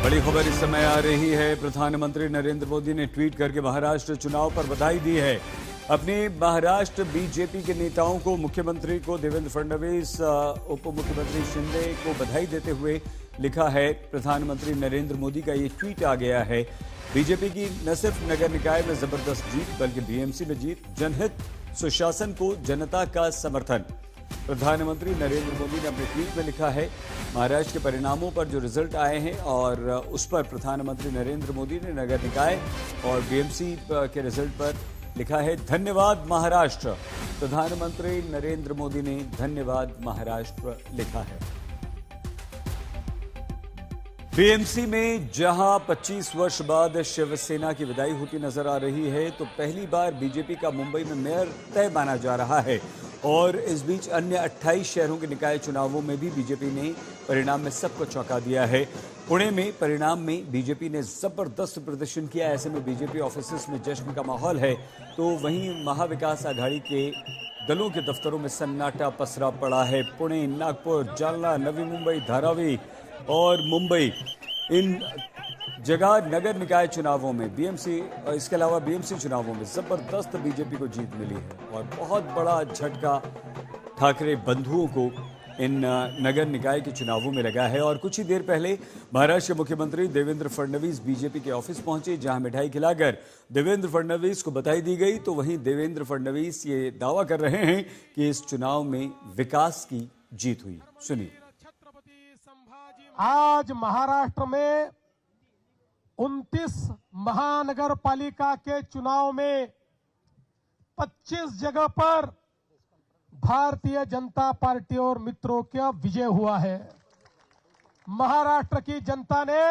बड़ी खबर इस समय आ रही है। प्रधानमंत्री नरेंद्र मोदी ने ट्वीट करके महाराष्ट्र चुनाव पर बधाई दी है। अपने महाराष्ट्र बीजेपी के नेताओं को, मुख्यमंत्री को देवेंद्र फडणवीस, उप मुख्यमंत्री शिंदे को बधाई देते हुए लिखा है। प्रधानमंत्री नरेंद्र मोदी का ये ट्वीट आ गया है। बीजेपी की न सिर्फ नगर निकाय में जबरदस्त जीत बल्कि बीएमसी में जीत, जनहित, सुशासन को जनता का समर्थन। प्रधानमंत्री नरेंद्र मोदी ने अपने ट्वीट में लिखा है, महाराष्ट्र के परिणामों पर जो रिजल्ट आए हैं और उस पर प्रधानमंत्री नरेंद्र मोदी ने नगर निकाय और बीएमसी के रिजल्ट पर लिखा है, धन्यवाद महाराष्ट्र। प्रधानमंत्री नरेंद्र मोदी ने धन्यवाद महाराष्ट्र लिखा है। बीएमसी में जहां 25 वर्ष बाद शिवसेना की विदाई होती नजर आ रही है, तो पहली बार बीजेपी का मुंबई में मेयर तय माना जा रहा है। और इस बीच अन्य 28 शहरों के निकाय चुनावों में भी बीजेपी ने परिणाम में सबको चौंका दिया है। पुणे में परिणाम में बीजेपी ने जबरदस्त प्रदर्शन किया। ऐसे में बीजेपी ऑफिसेस में जश्न का माहौल है, तो वहीं महाविकास आघाड़ी के दलों के दफ्तरों में सन्नाटा पसरा पड़ा है। पुणे, नागपुर, जालना, नवी मुंबई, धारावी और मुंबई, इन जगह नगर निकाय चुनावों में बीएमसी और इसके अलावा बीएमसी चुनावों में जबरदस्त बीजेपी को जीत मिली है और बहुत बड़ा झटका ठाकरे बंधुओं को इन नगर निकाय के चुनावों में लगा है। और कुछ ही देर पहले महाराष्ट्र के मुख्यमंत्री देवेंद्र फडणवीस बीजेपी के ऑफिस पहुंचे, जहां मिठाई खिलाकर देवेंद्र फडणवीस को बधाई दी गई। तो वहीं देवेंद्र फडणवीस ये दावा कर रहे हैं कि इस चुनाव में विकास की जीत हुई। सुनिए। आज महाराष्ट्र में 29 महानगर पालिका के चुनाव में 25 जगह पर भारतीय जनता पार्टी और मित्रों का विजय हुआ है। महाराष्ट्र की जनता ने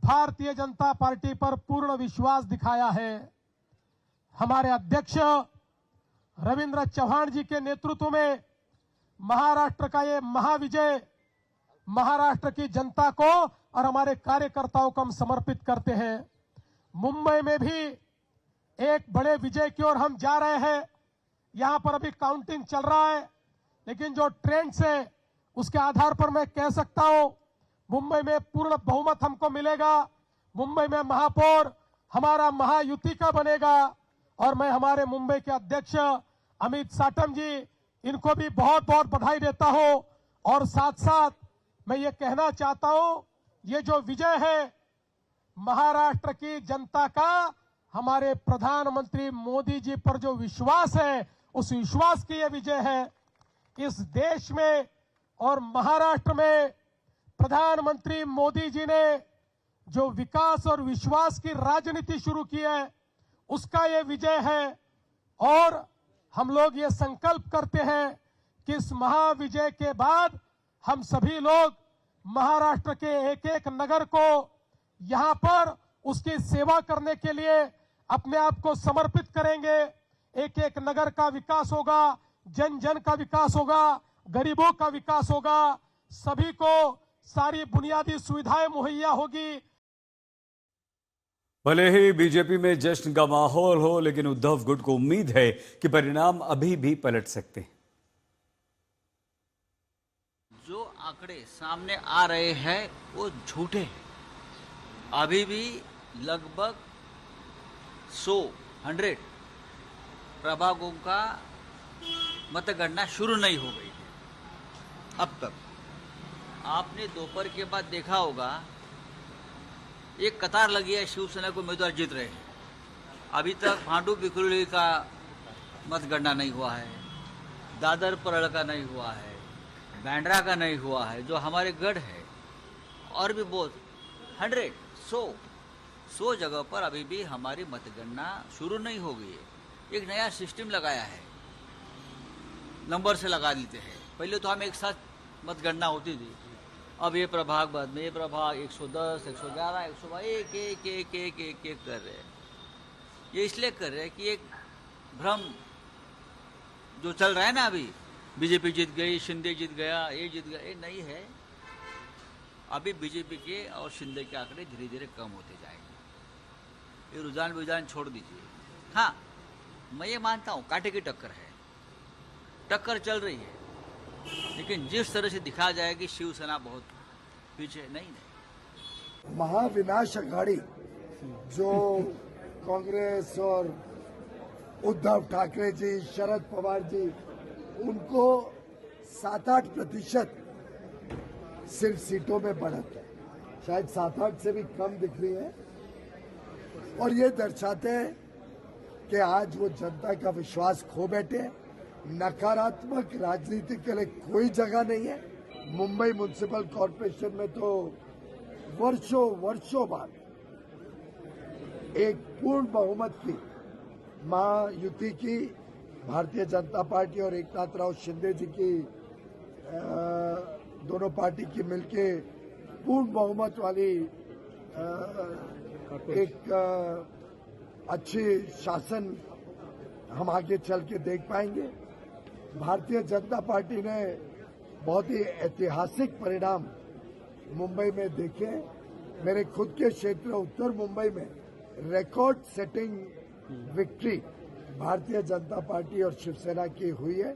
भारतीय जनता पार्टी पर पूर्ण विश्वास दिखाया है। हमारे अध्यक्ष रविंद्र चव्हाण जी के नेतृत्व में महाराष्ट्र का ये महाविजय महाराष्ट्र की जनता को और हमारे कार्यकर्ताओं को हम समर्पित करते हैं। मुंबई में भी एक बड़े विजय की ओर हम जा रहे हैं। यहां पर अभी काउंटिंग चल रहा है, लेकिन जो ट्रेंड्स है उसके आधार पर मैं कह सकता हूं मुंबई में पूर्ण बहुमत हमको मिलेगा। मुंबई में महापौर हमारा महायुति का बनेगा और मैं हमारे मुंबई के अध्यक्ष अमित साटम जी, इनको भी बहुत बहुत बधाई देता हूं। और साथ साथ मैं ये कहना चाहता हूं, ये जो विजय है महाराष्ट्र की जनता का हमारे प्रधानमंत्री मोदी जी पर जो विश्वास है, उस विश्वास की ये विजय है। इस देश में और महाराष्ट्र में प्रधानमंत्री मोदी जी ने जो विकास और विश्वास की राजनीति शुरू की है, उसका ये विजय है। और हम लोग ये संकल्प करते हैं कि इस महाविजय के बाद हम सभी लोग महाराष्ट्र के एक एक नगर को यहां पर उसकी सेवा करने के लिए अपने आप को समर्पित करेंगे। एक एक नगर का विकास होगा, जन जन का विकास होगा, गरीबों का विकास होगा, सभी को सारी बुनियादी सुविधाएं मुहैया होगी। भले ही बीजेपी में जश्न का माहौल हो, लेकिन उद्धव गुट को उम्मीद है कि परिणाम अभी भी पलट सकते हैं। जो आंकड़े सामने आ रहे हैं वो झूठे हैं। अभी भी लगभग 100 प्रभागों का मतगणना शुरू नहीं हो गई है अब तक। आपने दोपहर के बाद देखा होगा, एक कतार लगी है, शिवसेना को उम्मीदवार जीत रहे हैं। अभी तक भांडू बिकुली का मतगणना नहीं हुआ है, दादर परळ का नहीं हुआ है, बैंड्रा का नहीं हुआ है, जो हमारे गढ़ है, और भी बहुत 100 जगह पर अभी भी हमारी मतगणना शुरू नहीं हो गई है। एक नया सिस्टम लगाया है, नंबर से लगा देते हैं। पहले तो हम एक साथ मतगणना होती थी, अब ये प्रभाग बाद में ये प्रभाग 110, 111, 112 एक एक एक एक एक एक कर रहे हैं। ये इसलिए कर रहे हैं कि एक भ्रम जो चल रहा है ना, अभी बीजेपी जीत गई, शिंदे जीत गया, ये जीत गया, ये नहीं है। अभी बीजेपी के और शिंदे के आंकड़े धीरे धीरे कम होते जाएंगे। ये रुझान छोड़ दीजिए। हाँ, मैं ये मानता हूँ कांटे की टक्कर है, टक्कर चल रही है, लेकिन जिस तरह से दिखाया जाए कि शिवसेना बहुत पीछे, नहीं, महाविनाश अघाड़ी जो कांग्रेस और उद्धव ठाकरे जी, शरद पवार जी, उनको 7-8% सिर्फ सीटों में बढ़त है, शायद 7-8 से भी कम दिख रही है। और ये दर्शाते हैं कि आज वो जनता का विश्वास खो बैठे। नकारात्मक राजनीति के लिए कोई जगह नहीं है। मुंबई म्युनिसिपल कॉरपोरेशन में तो वर्षों बाद एक पूर्ण बहुमत की महायुति की भारतीय जनता पार्टी और एकनाथराव शिंदे जी की दोनों पार्टी की मिलके पूर्ण बहुमत वाली एक अच्छी शासन हम आगे चल के देख पाएंगे। भारतीय जनता पार्टी ने बहुत ही ऐतिहासिक परिणाम मुंबई में देखे। मेरे खुद के क्षेत्र उत्तर मुंबई में record setting victory Bharatiya Janata party और शिवसेना की हुई है।